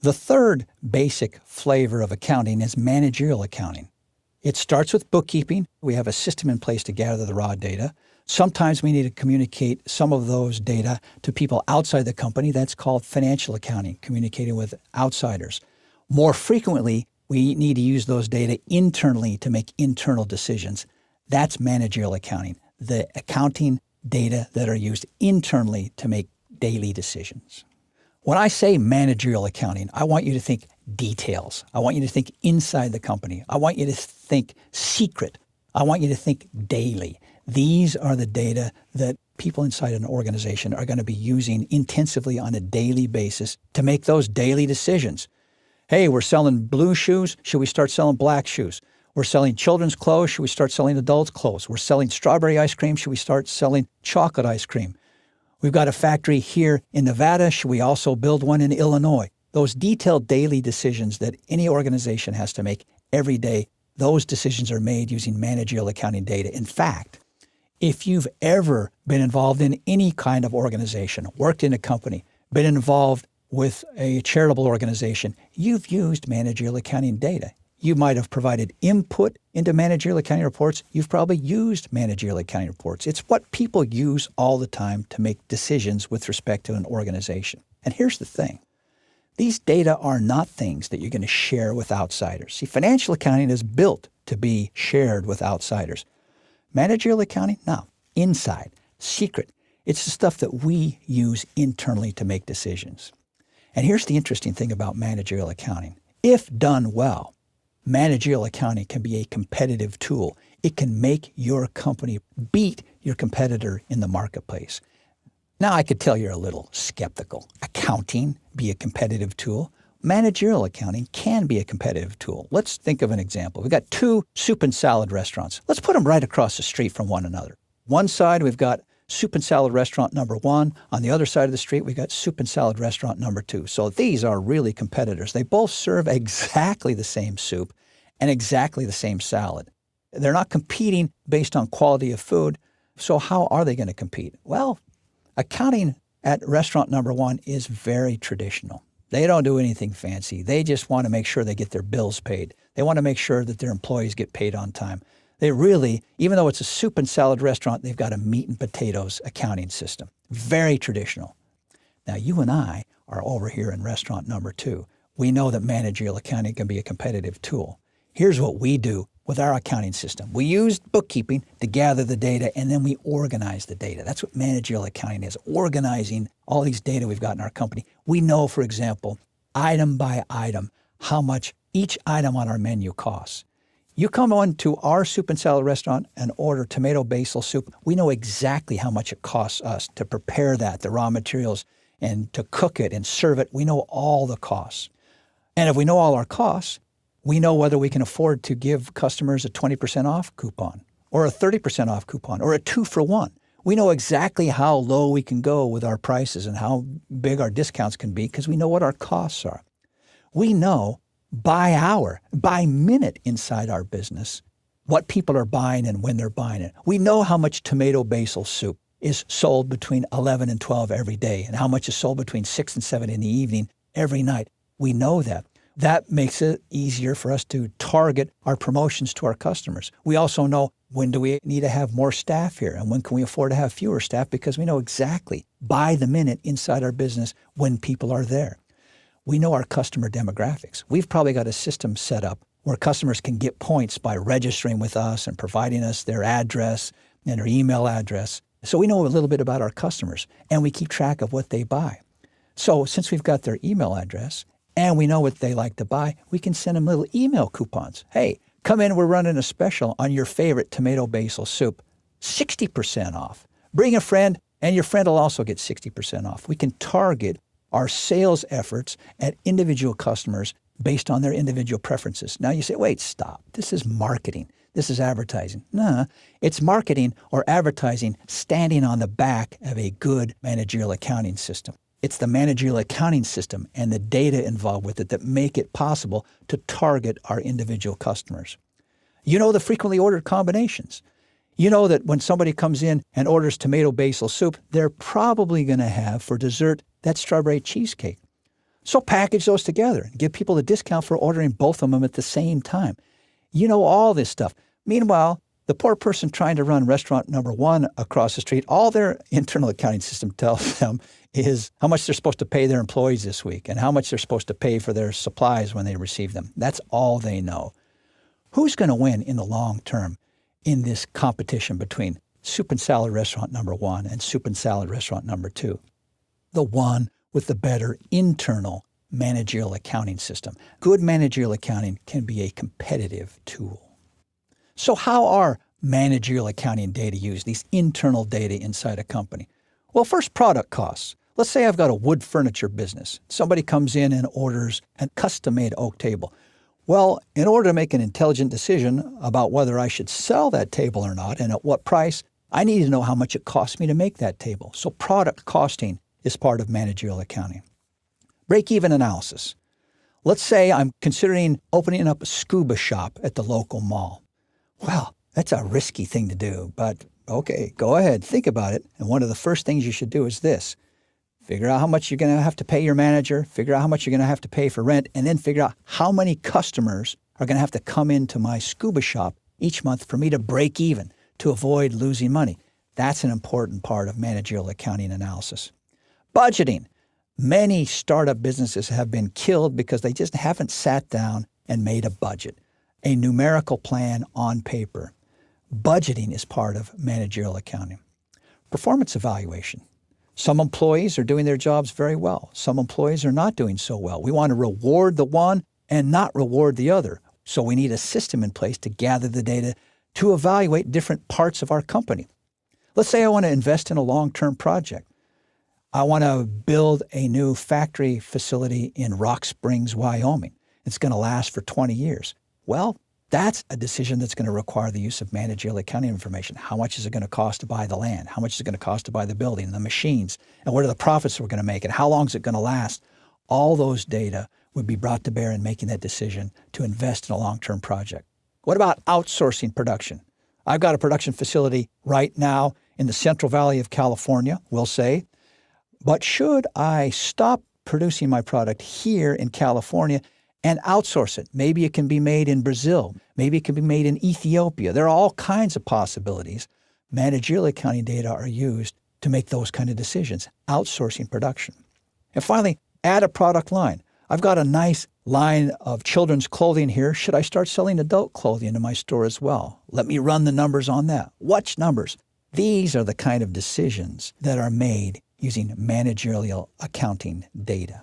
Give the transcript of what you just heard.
The third basic flavor of accounting is managerial accounting. It starts with bookkeeping. We have a system in place to gather the raw data. Sometimes we need to communicate some of those data to people outside the company. That's called financial accounting, communicating with outsiders. More frequently, we need to use those data internally to make internal decisions. That's managerial accounting, the accounting data that are used internally to make daily decisions. When I say managerial accounting, I want you to think details. I want you to think inside the company. I want you to think secret. I want you to think daily. These are the data that people inside an organization are going to be using intensively on a daily basis to make those daily decisions. Hey, we're selling blue shoes. Should we start selling black shoes? We're selling children's clothes. Should we start selling adults' clothes? We're selling strawberry ice cream. Should we start selling chocolate ice cream? We've got a factory here in Nevada. Should we also build one in Illinois? Those detailed daily decisions that any organization has to make every day, those decisions are made using managerial accounting data. In fact, if you've ever been involved in any kind of organization, worked in a company, been involved with a charitable organization, you've used managerial accounting data. You might have provided input into managerial accounting reports. You've probably used managerial accounting reports. It's what people use all the time to make decisions with respect to an organization. And here's the thing. These data are not things that you're going to share with outsiders. See, financial accounting is built to be shared with outsiders. Managerial accounting? No. Inside. Secret. It's the stuff that we use internally to make decisions. And here's the interesting thing about managerial accounting. If done well, managerial accounting can be a competitive tool. It can make your company beat your competitor in the marketplace. Now, I could tell you're a little skeptical. Accounting be a competitive tool? Managerial accounting can be a competitive tool. Let's think of an example. We've got two soup and salad restaurants. Let's put them right across the street from one another. One side, we've got soup and salad restaurant number one. On the other side of the street, we've got soup and salad restaurant number two. So these are really competitors. They both serve exactly the same soup and exactly the same salad. They're not competing based on quality of food. So how are they going to compete? Well, accounting at restaurant number one is very traditional. They don't do anything fancy. They just want to make sure they get their bills paid. They want to make sure that their employees get paid on time. They really, even though it's a soup and salad restaurant, they've got a meat and potatoes accounting system. Very traditional. Now, you and I are over here in restaurant number two. We know that managerial accounting can be a competitive tool. Here's what we do with our accounting system. We use bookkeeping to gather the data, and then we organize the data. That's what managerial accounting is, organizing all these data we've got in our company. We know, for example, item by item, how much each item on our menu costs. You come on to our soup and salad restaurant and order tomato basil soup. We know exactly how much it costs us to prepare that, the raw materials, and to cook it and serve it. We know all the costs. And if we know all our costs, we know whether we can afford to give customers a 20% off coupon or a 30% off coupon or a 2-for-1. We know exactly how low we can go with our prices and how big our discounts can be because we know what our costs are. We know by hour, by minute inside our business, what people are buying and when they're buying it. We know how much tomato basil soup is sold between 11 and 12 every day and how much is sold between 6 and 7 in the evening every night. We know that. That makes it easier for us to target our promotions to our customers. We also know when do we need to have more staff here and when can we afford to have fewer staff because we know exactly by the minute inside our business when people are there. We know our customer demographics. We've probably got a system set up where customers can get points by registering with us and providing us their address and their email address. So we know a little bit about our customers and we keep track of what they buy. So since we've got their email address and we know what they like to buy, we can send them little email coupons. Hey, come in, we're running a special on your favorite tomato basil soup, 60% off. Bring a friend and your friend will also get 60% off. We can target our sales efforts at individual customers based on their individual preferences. Now you say, wait, stop. This is marketing. This is advertising. No, it's marketing or advertising standing on the back of a good managerial accounting system. It's the managerial accounting system and the data involved with it that make it possible to target our individual customers. You know the frequently ordered combinations. You know that when somebody comes in and orders tomato basil soup, they're probably going to have for dessert that strawberry cheesecake. So package those together and give people a discount for ordering both of them at the same time. You know all this stuff. Meanwhile, the poor person trying to run restaurant number 1 across the street, all their internal accounting system tells them is how much they're supposed to pay their employees this week and how much they're supposed to pay for their supplies when they receive them. That's all they know. Who's going to win in the long term in this competition between soup and salad restaurant number 1 and soup and salad restaurant number 2? The one with the better internal managerial accounting system. Good managerial accounting can be a competitive tool. So how are managerial accounting data used, these internal data inside a company? Well, first, product costs. Let's say I've got a wood furniture business. Somebody comes in and orders a custom-made oak table. Well, in order to make an intelligent decision about whether I should sell that table or not and at what price, I need to know how much it costs me to make that table. So product costing is part of managerial accounting. Break-even analysis. Let's say I'm considering opening up a scuba shop at the local mall. Well, that's a risky thing to do, but okay, go ahead, think about it. And one of the first things you should do is this. Figure out how much you're going to have to pay your manager, figure out how much you're going to have to pay for rent, and then figure out how many customers are going to have to come into my scuba shop each month for me to break even, to avoid losing money. That's an important part of managerial accounting analysis. Budgeting. Many startup businesses have been killed because they just haven't sat down and made a budget, a numerical plan on paper. Budgeting is part of managerial accounting. Performance evaluation. Some employees are doing their jobs very well. Some employees are not doing so well. We want to reward the one and not reward the other. So we need a system in place to gather the data to evaluate different parts of our company. Let's say I want to invest in a long-term project. I want to build a new factory facility in Rock Springs, Wyoming. It's going to last for 20 years. Well, that's a decision that's going to require the use of managerial accounting information. How much is it going to cost to buy the land? How much is it going to cost to buy the building, the machines? And what are the profits we're going to make? And how long is it going to last? All those data would be brought to bear in making that decision to invest in a long-term project. What about outsourcing production? I've got a production facility right now in the Central Valley of California, we'll say, but should I stop producing my product here in California and outsource it? Maybe it can be made in Brazil. Maybe it can be made in Ethiopia. There are all kinds of possibilities. Managerial accounting data are used to make those kind of decisions, outsourcing production. And finally, add a product line. I've got a nice line of children's clothing here. Should I start selling adult clothing in my store as well? Let me run the numbers on that. Which numbers? These are the kind of decisions that are made using managerial accounting data.